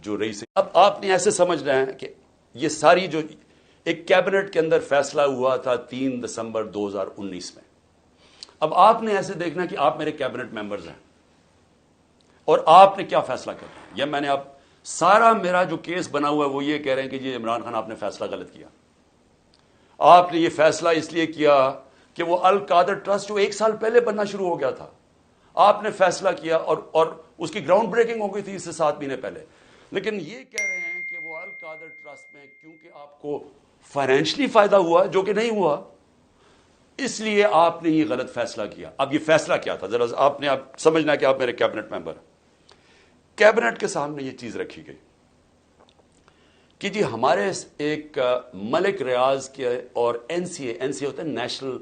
جو رئیس، اب آپ نے ایسے سمجھنا ہے کہ یہ ساری جو ایک کیبنٹ کے اندر فیصلہ ہوا تھا 3 دسمبر 2019 میں، اب آپ نے ایسے دیکھنا کہ آپ میرے کیبنٹ ممبرز ہیں اور آپ نے کیا فیصلہ کرنا ہے. یہ میں نے اب سارا میرا جو کیس بنا ہوا ہے وہ یہ کہہ رہے ہیں کہ جی عمران خان آپ نے فیصلہ غلط کیا. آپ نے یہ فیصلہ اس لیے کیا کہ وہ القادر ٹرسٹ جو 1 سال پہلے بننا شروع ہو گیا تھا، آپ نے فیصلہ کیا اور اس کی گراؤنڈ بریکنگ ہو گئی تھی اس سے 7 مہینے پہلے. لیکن یہ کہہ رہے ہیں کہ وہ القادر ٹرسٹ میں کیونکہ آپ کو فائنینشلی فائدہ ہوا جو کہ نہیں ہوا، اس لیے آپ نے یہ غلط فیصلہ کیا. اب یہ فیصلہ کیا تھا ذرا آپ نے سمجھنا کہ آپ میرے کیبنٹ ممبر ہیں. کیبنٹ کے سامنے یہ چیز رکھی گئی کہ جی ہمارے ایک ملک ریاض کے اور این سی اے ہوتا ہے نیشنل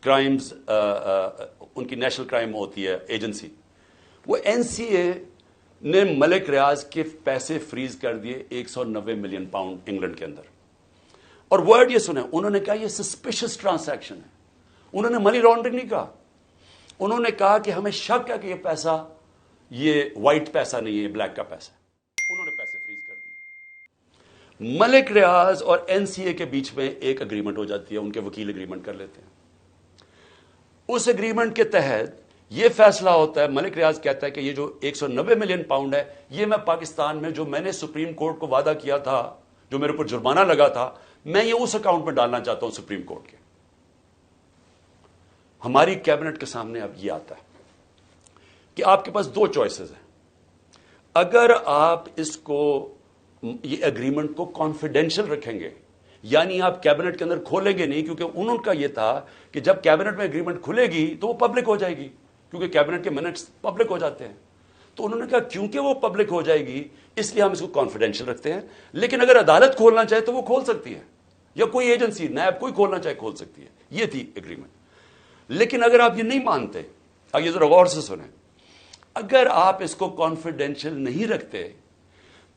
کرائمز، ان کی نیشنل کرائم ہوتی ہے ایجنسی، وہ این سی اے نے ملک ریاض کے پیسے فریز کر دیے 190 ملین پاؤنڈ انگلینڈ کے اندر. اور ورڈ یہ سنیں، انہوں نے کہا یہ سسپیشس ٹرانزیکشن ہے. انہوں نے منی لانڈرنگ نہیں کہا، انہوں نے کہا کہ ہمیں شک ہے کہ یہ پیسہ یہ وائٹ پیسہ نہیں ہے، یہ بلیک کا پیسہ ہے. انہوں نے پیسے فریز کر دیے. ملک ریاض اور این سی اے کے بیچ میں ایک اگریمنٹ ہو جاتی ہے، ان کے وکیل اگریمنٹ کر لیتے ہیں. اس اگریمنٹ کے تحت یہ فیصلہ ہوتا ہے، ملک ریاض کہتا ہے کہ یہ جو 190 ملین پاؤنڈ ہے یہ میں پاکستان میں جو میں نے سپریم کورٹ کو وعدہ کیا تھا، جو میرے پر جرمانہ لگا تھا، میں یہ اس اکاؤنٹ میں ڈالنا چاہتا ہوں سپریم کورٹ کے. ہماری کیبنٹ کے سامنے اب یہ آتا ہے کہ آپ کے پاس 2 چوائسز ہیں. اگر آپ اس کو یہ اگریمنٹ کو کانفیڈینشل رکھیں گے، یعنی آپ کیبنٹ کے اندر کھولیں گے نہیں، کیونکہ انہوں کا یہ تھا کہ جب کیبنٹ میں اگریمنٹ کھلے گی تو وہ پبلک ہو جائے گی، کیونکہ کیبنٹ کے منٹس پبلک ہو جاتے ہیں. تو انہوں نے کہا کیونکہ وہ پبلک ہو جائے گی اس لیے ہم اس کو کانفیڈینشل رکھتے ہیں، لیکن اگر عدالت کھولنا چاہے تو وہ کھول سکتی ہے، یا کوئی ایجنسی نیب کوئی کھولنا چاہے کھول سکتی ہے. یہ تھی اگریمنٹ. لیکن اگر آپ یہ نہیں مانتے، اب یہ ذرا غور سے سنیں، اگر آپ اس کو کانفیڈینشل نہیں رکھتے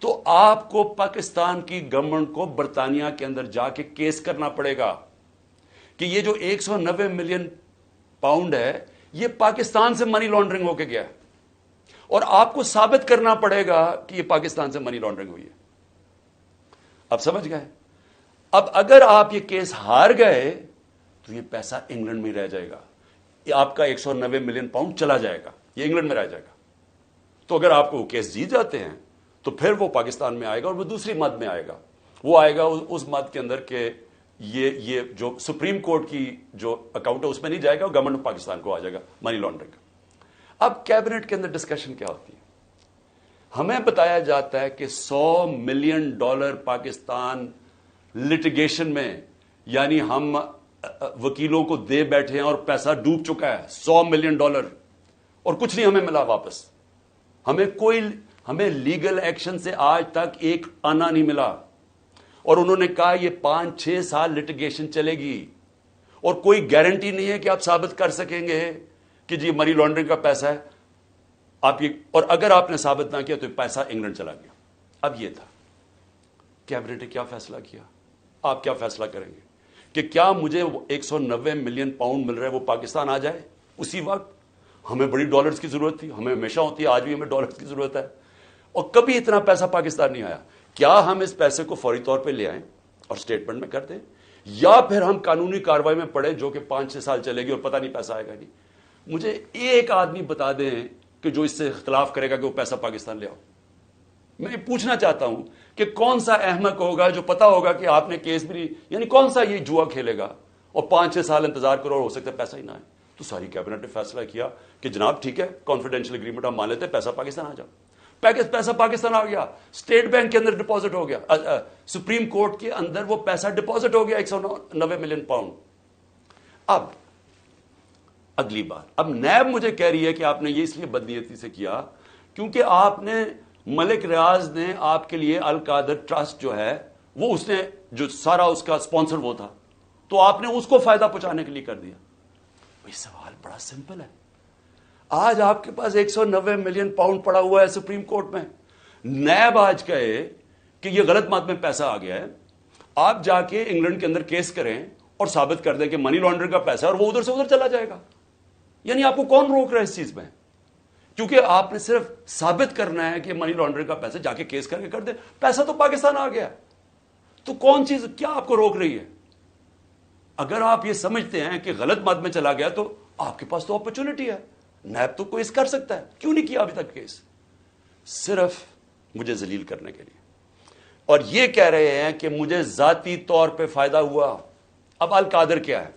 تو آپ کو پاکستان کی گورنمنٹ کو برطانیہ کے اندر جا کے کیس کرنا پڑے گا کہ یہ جو 190 ملین پاؤنڈ ہے یہ پاکستان سے منی لانڈرنگ ہو کے گیا ہے، اور آپ کو ثابت کرنا پڑے گا کہ یہ پاکستان سے منی لانڈرنگ ہوئی ہے. اب سمجھ گئے؟ اب اگر آپ یہ کیس ہار گئے تو یہ پیسہ انگلینڈ میں رہ جائے گا، یہ آپ کا 190 ملین پاؤنڈ چلا جائے گا، یہ انگلینڈ میں رہ جائے گا. تو اگر آپ کو وہ کیس جیت جاتے ہیں تو پھر وہ پاکستان میں آئے گا، اور وہ دوسری مد میں آئے گا. وہ آئے گا اس مد کے اندر کہ یہ جو سپریم کورٹ کی جو اکاؤنٹ ہے اس میں نہیں جائے گا، گورنمنٹ آف پاکستان کو آ جائے گا منی لانڈرنگ. اب کیبنٹ کے اندر ڈسکشن کیا ہوتی ہے؟ ہمیں بتایا جاتا ہے کہ $100 ملین پاکستان لٹیگیشن میں، یعنی ہم وکیلوں کو دے بیٹھے ہیں اور پیسہ ڈوب چکا ہے $100 ملین، اور کچھ نہیں ہمیں ملا واپس. ہمیں لیگل ایکشن سے آج تک ایک آنا نہیں ملا. اور انہوں نے کہا یہ 5-6 سال لٹیگیشن چلے گی، اور کوئی گارنٹی نہیں ہے کہ آپ ثابت کر سکیں گے کہ جی منی لانڈرنگ کا پیسہ ہے. اور اگر آپ نے ثابت نہ کیا تو پیسہ انگلینڈ چلا گیا. اب یہ تھا کیبنٹ نے کیا فیصلہ کیا. آپ کیا فیصلہ کریں گے کہ کیا مجھے 190 ملین پاؤنڈ مل رہا ہے وہ پاکستان آ جائے اسی وقت؟ ہمیں بڑی ڈالرز کی ضرورت تھی، ہمیں ہمیشہ ہوتی ہے، آج بھی ہمیں ڈالرز کی ضرورت ہے، اور کبھی اتنا پیسہ پاکستان نہیں آیا. کیا ہم اس پیسے کو فوری طور پہ لے آئیں اور اسٹیٹمنٹ میں کر دیں، یا پھر ہم قانونی کارروائی میں پڑیں جو کہ 5-6 سال چلے گی اور پتہ نہیں پیسہ آئے گا نہیں؟ مجھے ایک آدمی بتا دیں کہ جو اس سے اختلاف کرے گا کہ وہ پیسہ پاکستان لے آؤ. میں یہ پوچھنا چاہتا ہوں کہ کون سا احمق ہوگا جو پتا ہوگا کہ آپ نے کیس بھی نہیں، یعنی کون سا یہ جوا کھیلے گا اور 5-6 سال انتظار کرو اور ہو سکتا ہے پیسہ ہی نہ آئے. تو ساری کیبنٹ نے فیصلہ کیا کہ جناب ٹھیک ہے، کانفیڈینشیل اگریمنٹ ہم مان لیتے ہیں، پیسہ پاکستان آ جاؤ. پیسہ پاکستان آ گیا، اسٹیٹ بینک کے اندر ڈپازٹ ہو گیا، سپریم کورٹ کے اندر وہ پیسہ ڈپازٹ ہو گیا 190 ملین پاؤنڈ. اب اگلی بات، اب نیب مجھے کہہ رہی ہے کہ آپ نے یہ اس لیے بدنیتی سے کیا کیونکہ آپ نے ملک ریاض نے آپ کے لیے القادر ٹرسٹ جو ہے وہ اس نے جو سارا اس کا اسپانسر وہ تھا، تو آپ نے اس کو فائدہ پہنچانے کے لیے کر دیا. یہ سوال بڑا سمپل ہے. آج آپ کے پاس 190 ملین پاؤنڈ پڑا ہوا ہے سپریم کورٹ میں، نیب آج کہے کہ یہ غلط مات میں پیسہ آ گیا ہے، آپ جا کے انگلینڈ کے اندر کیس کریں اور ثابت کر دیں کہ منی لانڈرنگ کا پیسہ ہے اور وہ ادھر سے ادھر چلا جائے گا. یعنی آپ کو کون روک رہا ہے اس چیز میں؟ کیونکہ آپ نے صرف ثابت کرنا ہے کہ منی لانڈرنگ کا پیسہ جا کے کیس کر کے کر دیں. پیسہ تو پاکستان آ گیا, تو کون چیز کیا آپ کو روک رہی ہے؟ اگر آپ یہ سمجھتے ہیں کہ غلط مد میں چلا گیا تو آپ کے پاس تو اپرچونٹی ہے, نیب تو کیس کر سکتا ہے, کیوں نہیں کیا ابھی تک کیس؟ صرف مجھے ذلیل کرنے کے لیے. اور یہ کہہ رہے ہیں کہ مجھے ذاتی طور پہ فائدہ ہوا. اب القادر کیا ہے؟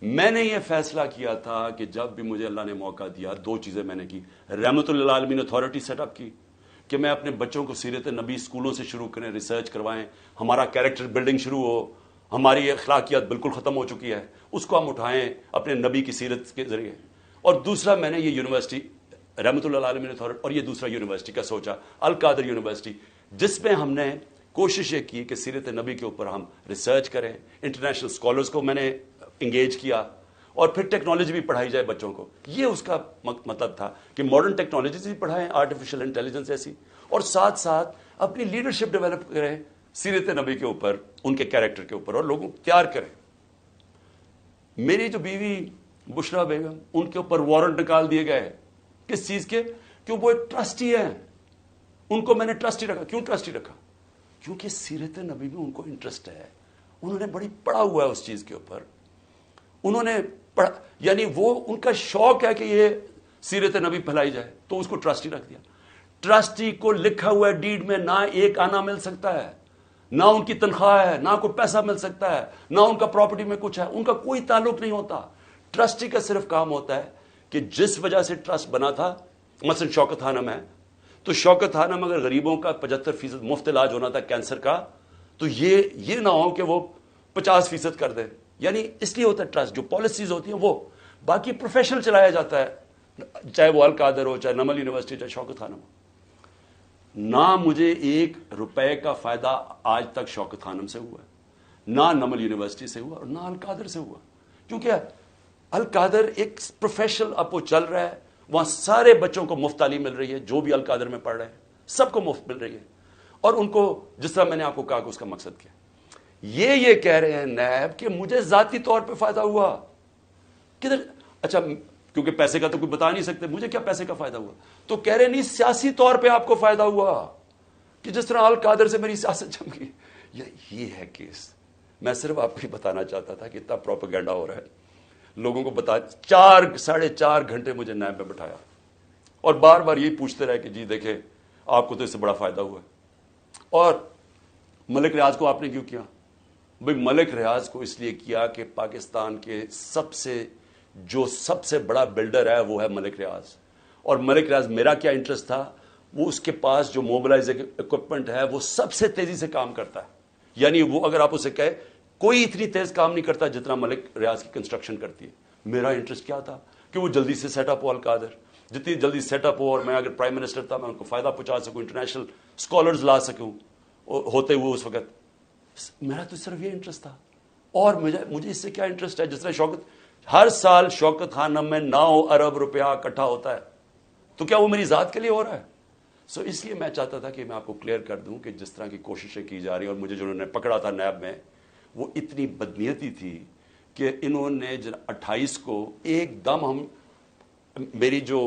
میں نے یہ فیصلہ کیا تھا کہ جب بھی مجھے اللہ نے موقع دیا, دو چیزیں میں نے کی. رحمت اللہ عالمین اتھارٹی سیٹ اپ کی کہ میں اپنے بچوں کو سیرت نبی اسکولوں سے شروع کریں, ریسرچ کروائیں, ہمارا کیریکٹر بلڈنگ شروع ہو. ہماری اخلاقیات بالکل ختم ہو چکی ہے, اس کو ہم اٹھائیں اپنے نبی کی سیرت کے ذریعے. اور دوسرا میں نے یہ یونیورسٹی رحمت اللہ عالمین اتھارٹی, اور یہ دوسرا یونیورسٹی کا سوچا, القادر یونیورسٹی, جس میں ہم نے کوشش یہ کی کہ سیرت نبی کے اوپر ہم ریسرچ کریں. انٹرنیشنل اسکالرز کو میں نے انگیج کیا, اور پھر ٹیکنالوجی بھی پڑھائی جائے بچوں کو. یہ اس کا مطلب تھا کہ ماڈرن ٹیکنالوجیز بھی پڑھائیں, آرٹیفیشل انٹیلیجنس ایسی, اور ساتھ ساتھ اپنی لیڈرشپ ڈیولپ کریں سیرت نبی کے اوپر, ان کے کیریکٹر کے اوپر, اور لوگوں کو تیار کریں. میری جو بیوی بشرا بیگم, ان کے اوپر وارنٹ نکال دیے گئے. کس چیز کے؟ کیوں وہ ایک ٹرسٹی ہیں, ان کو میں نے ٹرسٹی رکھا. کیوں ٹرسٹی رکھا؟ کیونکہ سیرت نبی میں ان کو انٹرسٹ ہے, انہوں نے بڑی پڑھا ہوا ہے اس چیز کے اوپر, انہوں نے پڑھا, یعنی وہ ان کا شوق ہے کہ یہ سیرت نبی پھیلائی جائے, تو اس کو ٹرسٹی رکھ دیا. ٹرسٹی کو لکھا ہوا ہے ڈیڈ میں, نہ ایک آنا مل سکتا ہے, نہ ان کی تنخواہ ہے, نہ کوئی پیسہ مل سکتا ہے, نہ ان کا پراپرٹی میں کچھ ہے, ان کا کوئی تعلق نہیں ہوتا. ٹرسٹی کا صرف کام ہوتا ہے کہ جس وجہ سے ٹرسٹ بنا تھا, مثلا شوکت خانم ہے, تو شوکت خانم اگر غریبوں کا 75% مفت علاج ہونا تھا کینسر کا, تو یہ نہ ہو کہ وہ 50% کر دیں. یعنی اس لیے ہوتا ہے ٹرسٹ, جو پالیسیز ہوتی ہیں وہ. باقی پروفیشنل چلایا جاتا ہے, چاہے وہ القادر ہو, چاہے نمل یونیورسٹی, چاہے شوکت خانم ہو. نہ مجھے ₹1 کا فائدہ آج تک شوکت خانم سے ہوا ہے, نہ نمل یونیورسٹی سے ہوا, اور نہ القادر سے ہوا. کیونکہ القادر ایک پروفیشنل اب وہ چل رہا ہے, وہاں سارے بچوں کو مفت تعلیم مل رہی ہے, جو بھی القادر میں پڑھ رہے ہیں سب کو مفت مل رہی ہے. اور ان کو جس طرح میں نے آپ کو کہا کہ اس کا مقصد کیا. یہ کہہ رہے ہیں نیب کہ مجھے ذاتی طور پہ فائدہ ہوا. کدھر؟ اچھا, کیونکہ پیسے کا تو کوئی بتا نہیں سکتے, مجھے کیا پیسے کا فائدہ ہوا؟ تو کہہ رہے نہیں, سیاسی طور پہ آپ کو فائدہ ہوا, کہ جس طرح القادر سے میری سیاست جم گئی. یہ ہے کیس. میں صرف آپ کو بتانا چاہتا تھا کہ اتنا پروپیگنڈا ہو رہا ہے, لوگوں کو بتا. 4.5 گھنٹے مجھے نیب میں بٹھایا, اور بار بار یہی پوچھتے رہے کہ جی دیکھیں آپ کو تو اس سے بڑا فائدہ ہوا ہے. اور ملک ریاض کو آپ نے کیوں کیا؟ بھئی ملک ریاض کو اس لیے کیا کہ پاکستان کے سب سے بڑا بلڈر ہے وہ ہے ملک ریاض. اور ملک ریاض میرا کیا انٹرسٹ تھا, وہ اس کے پاس جو موبلائز اکوپمنٹ ہے وہ سب سے تیزی سے کام کرتا ہے. یعنی وہ اگر آپ اسے کہے کوئی اتنی تیز کام نہیں کرتا جتنا ملک ریاض کی کنسٹرکشن کرتی ہے. میرا انٹرسٹ کیا تھا کہ وہ جلدی سے سیٹ اپ ہو القادر, جتنی جلدی سیٹ اپ ہو, اور میں اگر پرائم منسٹر تھا میں ان کو فائدہ پہنچا سکوں, انٹرنیشنل اسکالرز لا سکوں ہوتے ہوئے اس وقت. میرا تو صرف یہ انٹرسٹ تھا. اور مجھے اس سے کیا انٹرسٹ ہے؟ جس طرح ہر سال شوکت خانم میں 9 ارب روپیہ اکٹھا ہوتا ہے, تو کیا وہ میری ذات کے لیے ہو رہا ہے؟ اس لیے میں چاہتا تھا کہ میں آپ کو کلیئر کر دوں کہ جس طرح کی کوششیں کی جا رہی ہیں, اور مجھے جنہوں نے پکڑا تھا نیب میں وہ اتنی بدنیتی تھی کہ انہوں نے 28 کو ایک دم میری جو